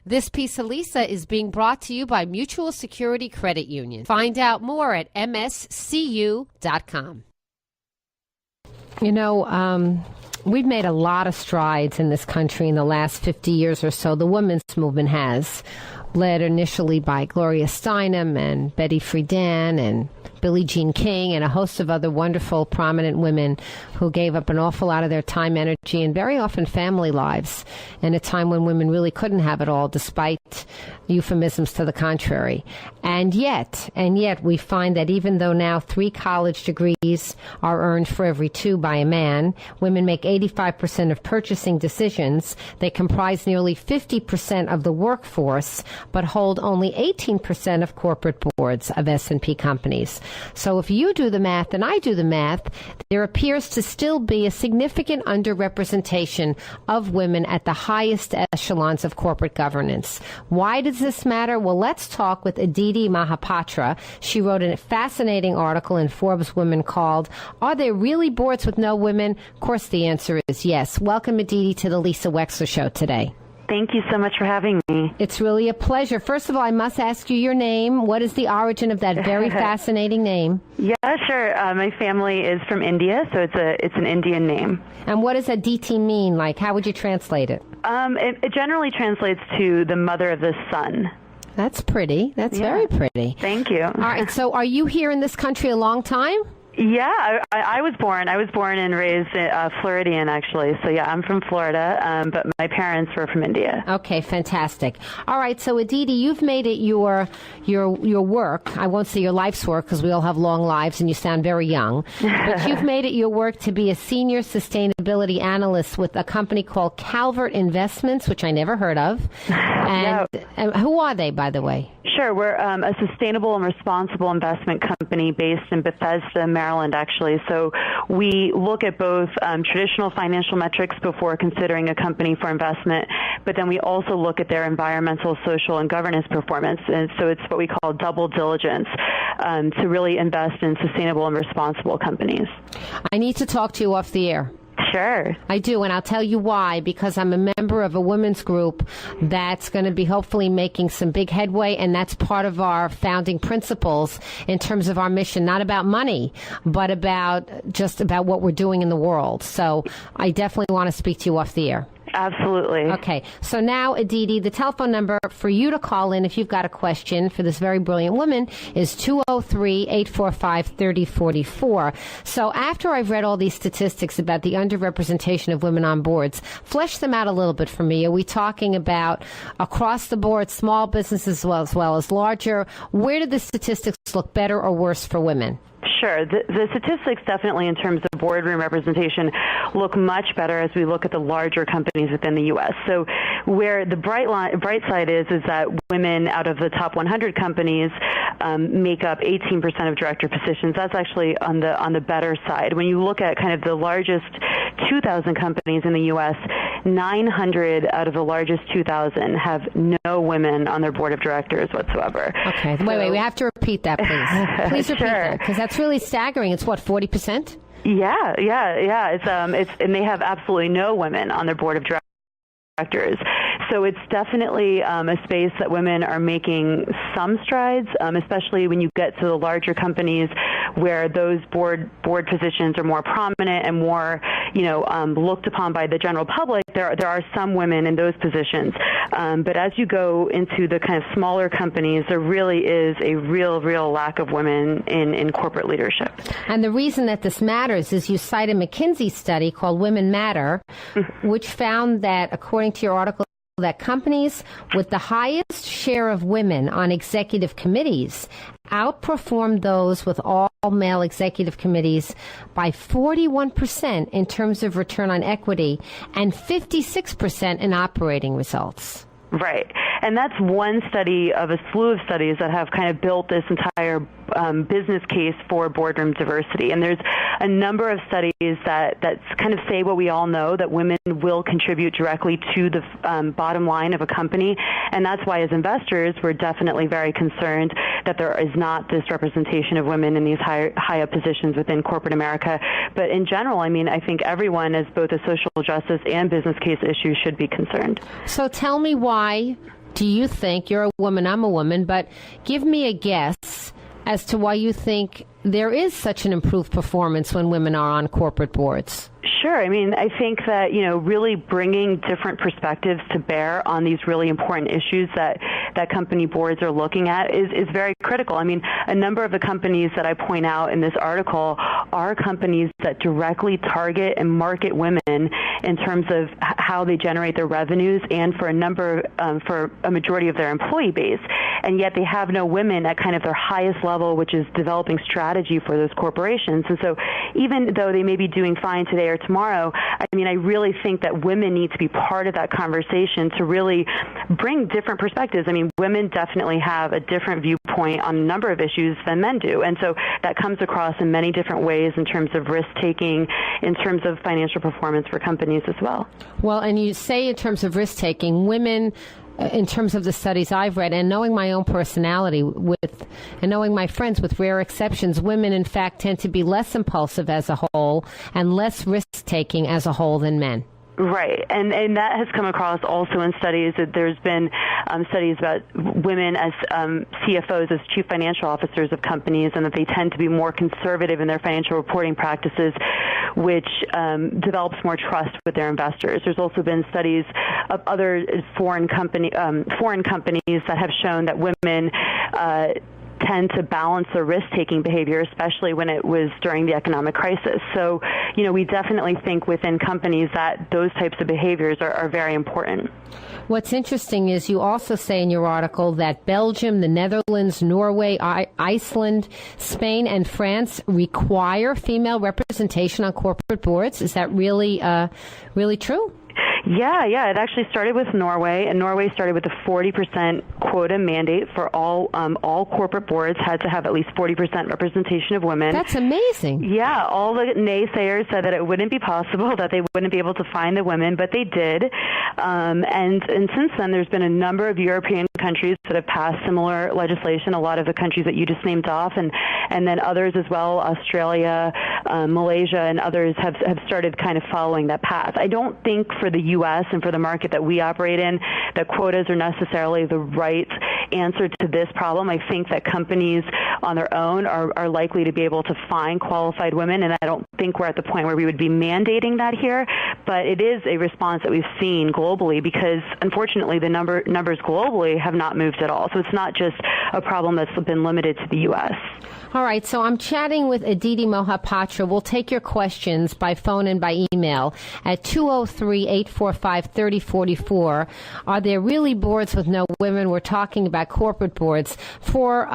This piece of Lisa is being brought to you by Mutual Security Credit Union. Find out more at mscu.com. You know, we've made a lot of strides in this country in the last 50 years or so. The women's movement has, led initially by Gloria Steinem and Betty Friedan and Billie Jean King and a host of other wonderful, prominent women who gave up an awful lot of their time, energy, and very often family lives in a time when women really couldn't have it all, despite euphemisms to the contrary. And yet, we find that even though now 3 college degrees are earned for every 2 by a man, women make 85% of purchasing decisions. They comprise nearly 50% of the workforce, but hold only 18% of corporate boards of S&P companies. So if you do the math and I do the math, there appears to still be a significant underrepresentation of women at the highest echelons of corporate governance. Why does this matter? Well, let's talk with Aditi Mohapatra. She wrote a fascinating article in Forbes Women called, "Are There Really Boards with No Women?" Of course, the answer is yes. Welcome, Aditi, to the Lisa Wexler Show today. Thank you so much for having me. It's really a pleasure. First of all, I must ask you your name. What is the origin of that very fascinating name? Yeah, sure. My family is from India, so it's an Indian name. And what does Aditi mean? Like, how would you translate it? It generally translates to the mother of the sun. That's pretty. That's very pretty. Thank you. All right. So are you here in this country a long time? Yeah, I was born and raised Floridian, actually. So, yeah, I'm from Florida, but my parents were from India. Okay, fantastic. All right, so Aditi, you've made it your work. I won't say your life's work because we all have long lives and you sound very young. But you've made it your work to be a senior sustainability analyst with a company called Calvert Investments, which I never heard of. And who are they, by the way? Sure. We're a sustainable and responsible investment company based in Bethesda, Maryland, actually. So we look at both traditional financial metrics before considering a company for investment, but then we also look at their environmental, social, and governance performance. And so it's what we call double diligence to really invest in sustainable and responsible companies. I need to talk to you off the air. Sure. I do, and I'll tell you why, because I'm a member of a women's group that's going to be hopefully making some big headway, and that's part of our founding principles in terms of our mission, not about money, but about what we're doing in the world. So I definitely want to speak to you off the air. Absolutely. Okay. So now, Aditi, the telephone number for you to call in if you've got a question for this very brilliant woman is 203-845-3044. So after I've read all these statistics about the underrepresentation of women on boards, flesh them out a little bit for me. Are we talking about across the board, small businesses as well as larger? Where do the statistics look better or worse for women? Sure. The statistics definitely in terms of boardroom representation look much better as we look at the larger companies within the U.S. So where the bright side is that women out of the top 100 companies make up 18% of director positions. That's actually on the better side. When you look at kind of the largest 2,000 companies in the U.S., 900 out of the largest 2,000 have no women on their board of directors whatsoever. Okay. Wait. We have to repeat that, please. Please repeat that, because that's really staggering. It's what, 40%? Yeah. It's and they have absolutely no women on their board of directors. So it's definitely a space that women are making some strides, especially when you get to the larger companies where those board positions are more prominent and more, looked upon by the general public. There are some women in those positions. But as you go into the kind of smaller companies, there really is a real lack of women in corporate leadership. And the reason that this matters is you cite a McKinsey study called Women Matter, which found that, according to your article, that companies with the highest share of women on executive committees outperformed those with all male executive committees by 41% in terms of return on equity and 56% in operating results. Right. And that's one study of a slew of studies that have kind of built this entire business case for boardroom diversity. And there's a number of studies that kind of say what we all know, that women will contribute directly to the bottom line of a company. And that's why, as investors, we're definitely very concerned that there is not this representation of women in these high up positions within corporate America. But in general, I think everyone, as both a social justice and business case issue, should be concerned. So tell me why do you think, you're a woman, I'm a woman, but give me a guess as to why you think there is such an improved performance when women are on corporate boards. Sure. I mean, I think that, really bringing different perspectives to bear on these really important issues that company boards are looking at is very critical. I mean, a number of the companies that I point out in this article are companies that directly target and market women in terms of how they generate their revenues and for a majority of their employee base. And yet they have no women at kind of their highest level, which is developing strategy for those corporations. And so even though they may be doing fine today or tomorrow, I mean, I really think that women need to be part of that conversation to really bring different perspectives. I mean, women definitely have a different viewpoint on a number of issues than men do. And so that comes across in many different ways in terms of risk-taking, in terms of financial performance for companies as well. Well, and you say in terms of risk-taking, women, in terms of the studies I've read and knowing my own personality and knowing my friends, with rare exceptions, women in fact tend to be less impulsive as a whole and less risk-taking as a whole than men. Right, and that has come across also in studies. That there's been studies about women as CFOs, as chief financial officers of companies, and that they tend to be more conservative in their financial reporting practices, which develops more trust with their investors. There's also been studies of other foreign companies that have shown that women tend to balance their risk-taking behavior, especially when it was during the economic crisis. So, we definitely think within companies that those types of behaviors are very important. What's interesting is you also say in your article that Belgium, the Netherlands, Norway, Iceland, Spain, and France require female representation on corporate boards. Is that really true? Yeah. It actually started with Norway, and Norway started with a 40% quota mandate for all corporate boards had to have at least 40% representation of women. That's amazing. Yeah, all the naysayers said that it wouldn't be possible, that they wouldn't be able to find the women, but they did. And since then, there's been a number of European countries that have passed similar legislation. A lot of the countries that you just named off, and then others as well, Australia, Malaysia, and others have started kind of following that path. I don't think for the U.S. and for the market that we operate in, that quotas are necessarily the right answer to this problem. I think that companies on their own are likely to be able to find qualified women, and I don't think we're at the point where we would be mandating that here, but it is a response that we've seen globally because, unfortunately, the numbers globally have not moved at all. So it's not just a problem that's been limited to the U.S. All right, so I'm chatting with Aditi Mohapatra. We'll take your questions by phone and by email at 203-845-3044. Are there really boards with no women? We're talking about corporate boards. For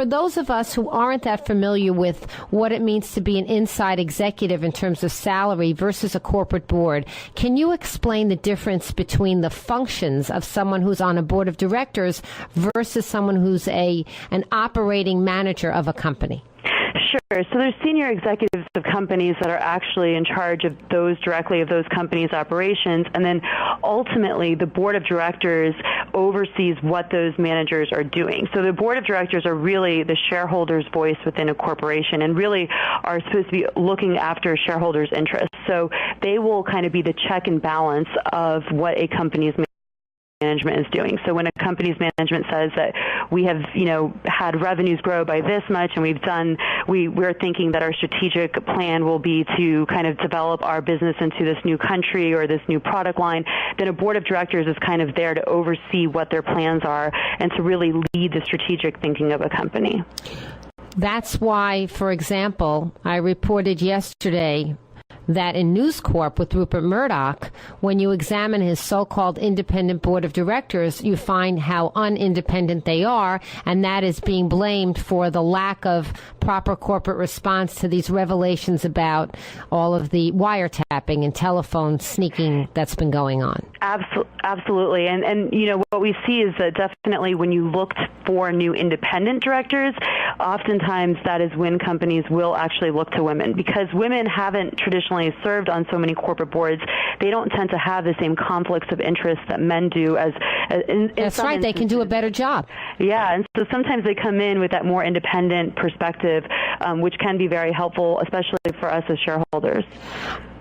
those of us who aren't that familiar with what it means to be an inside executive in terms of salary versus a corporate board, can you explain the difference between the functions of someone who's on a board of directors versus someone who's an operating manager of a company? Sure. So there's senior executives of companies that are actually in charge of those companies' operations, and then ultimately the board of directors oversees what those managers are doing. So the board of directors are really the shareholders' voice within a corporation and really are supposed to be looking after shareholders' interests. So they will kind of be the check and balance of what a company's management is doing. So when a company's management says that we have, had revenues grow by this much and we're thinking that our strategic plan will be to kind of develop our business into this new country or this new product line, then a board of directors is kind of there to oversee what their plans are and to really lead the strategic thinking of a company. That's why, for example, I reported yesterday that in News Corp with Rupert Murdoch, when you examine his so-called independent board of directors, you find how unindependent they are, and that is being blamed for the lack of proper corporate response to these revelations about all of the wiretapping and telephone sneaking that's been going on. Absolutely. And what we see is that definitely when you look for new independent directors, oftentimes that is when companies will actually look to women, because women haven't traditionally served on so many corporate boards. They don't tend to have the same conflicts of interest that men do. That's right. They can do a better job. Yeah, and so sometimes they come in with that more independent perspective, which can be very helpful, especially for us as shareholders.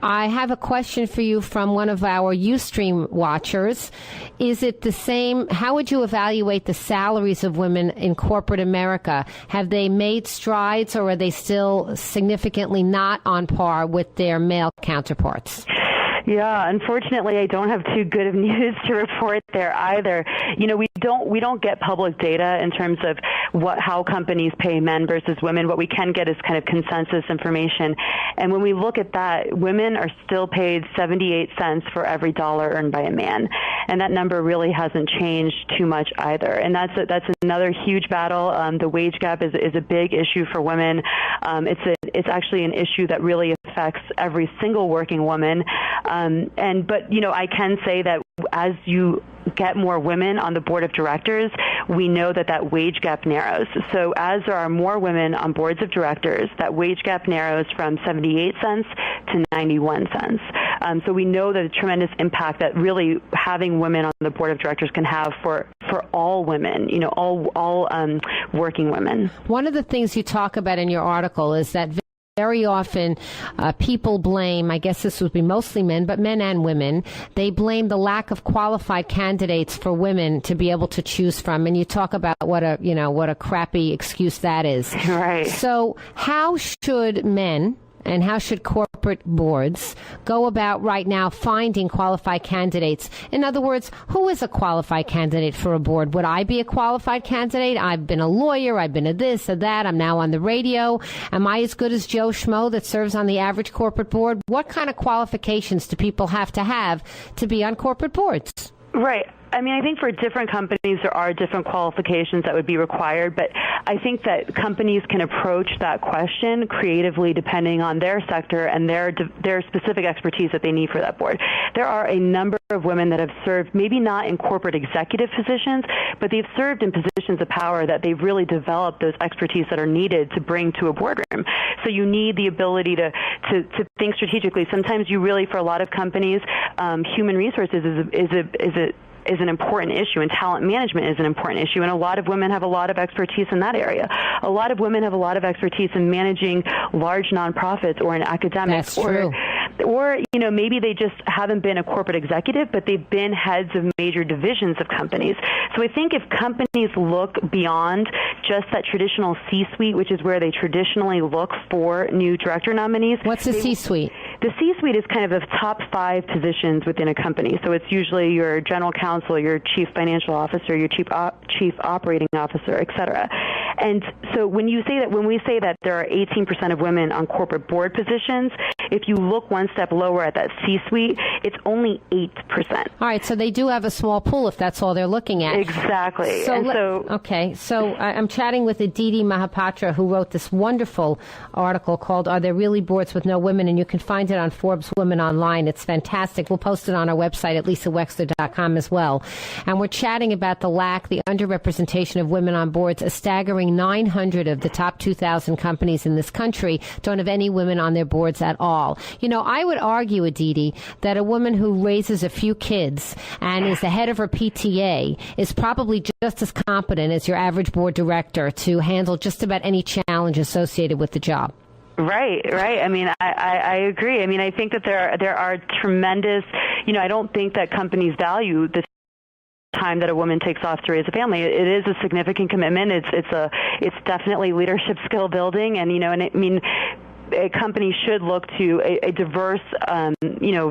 I have a question for you from one of our Ustream watchers. Is it the same? How would you evaluate the salaries of women in corporate America? Have they made strides, or are they still significantly not on par with their male counterparts? Yeah, unfortunately, I don't have too good of news to report there either. You know, we don't get public data in terms of how companies pay men versus women. What we can get is kind of consensus information. And when we look at that, women are still paid 78 cents for every dollar earned by a man. And that number really hasn't changed too much either. And that's another huge battle. The wage gap is a big issue for women. It's actually an issue that really affects every single working woman. But you know, I can say that as you get more women on the board of directors, we know that wage gap narrows. So as there are more women on boards of directors, that wage gap narrows from 78 cents to 91 cents. So we know the tremendous impact that really having women on the board of directors can have for all women, you know, all working women. One of the things you talk about in your article is that very often people blame, I guess this would be mostly men, but men and women, they blame the lack of qualified candidates for women to be able to choose from. And you talk about what a crappy excuse that is. Right. So how should men and how should corporate boards go about right now finding qualified candidates? In other words, who is a qualified candidate for a board? Would I be a qualified candidate? I've been a lawyer. I've been a this, a that. I'm now on the radio. Am I as good as Joe Schmo that serves on the average corporate board? What kind of qualifications do people have to be on corporate boards? Right. I mean, I think for different companies, there are different qualifications that would be required, but I think that companies can approach that question creatively depending on their sector and their specific expertise that they need for that board. There are a number of women that have served, maybe not in corporate executive positions, but they've served in positions of power that they've really developed those expertise that are needed to bring to a boardroom. So you need the ability to think strategically. Sometimes you really, for a lot of companies, human resources is an important issue, and talent management is an important issue, and a lot of women have a lot of expertise in that area. A lot of women have a lot of expertise in managing large nonprofits or in academics. That's true. Or, you know, maybe they just haven't been a corporate executive, but they've been heads of major divisions of companies. So I think if companies look beyond just that traditional C-suite, which is where they traditionally look for new director nominees. What's the C-suite? The C-suite is kind of the top 5 positions within a company. So it's usually your general counsel, your chief financial officer, your chief operating officer, et cetera. And so when we say that there are 18% of women on corporate board positions, if you look one step lower at that C-suite, it's only 8%. All right, so they do have a small pool if that's all they're looking at. Exactly. So I'm chatting with Aditi Mohapatra, who wrote this wonderful article called "Are There Really Boards with No Women?" And you can find it on Forbes Women online. It's fantastic. We'll post it on our website at lisawexler.com as well. And we're chatting about the underrepresentation of women on boards. A staggering 900 of the top 2,000 companies in this country don't have any women on their boards at all. You know, I would argue, Aditi, that a woman who raises a few kids and is the head of her PTA is probably just as competent as your average board director to handle just about any challenge associated with the job. Right. I mean, I agree. I mean, I think that there are tremendous, you know, I don't think that companies value the time that a woman takes off to raise a family. It is a significant commitment. It's definitely leadership skill building, and, you know, and I mean, a company should look to a diverse,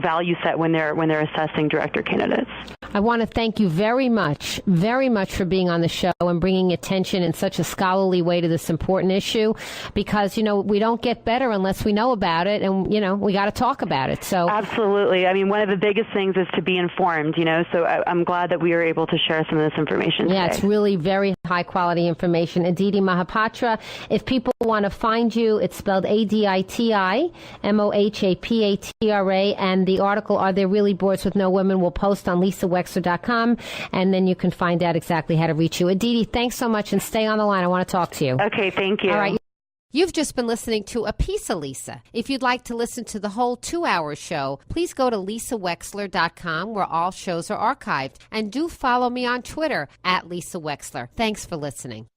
value set when they're assessing director candidates. I want to thank you very much for being on the show and bringing attention in such a scholarly way to this important issue, because, you know, we don't get better unless we know about it, and, you know, we got to talk about it. So absolutely. I mean, one of the biggest things is to be informed, you know, so I'm glad that we were able to share some of this information today. Yeah, it's really very high quality information. Aditi Mohapatra, if people want to find you, it's spelled ADITI Mohapatra, and the article, Are There Really Boards with No Women?, will post on lisawexler.com, and then you can find out exactly how to reach you. Aditi, thanks so much, and stay on the line. I want to talk to you. Okay, thank you. All right. You've just been listening to A Piece of Lisa. If you'd like to listen to the whole 2-hour show, please go to lisawexler.com, where all shows are archived. And do follow me on Twitter at Lisa Wexler. Thanks for listening.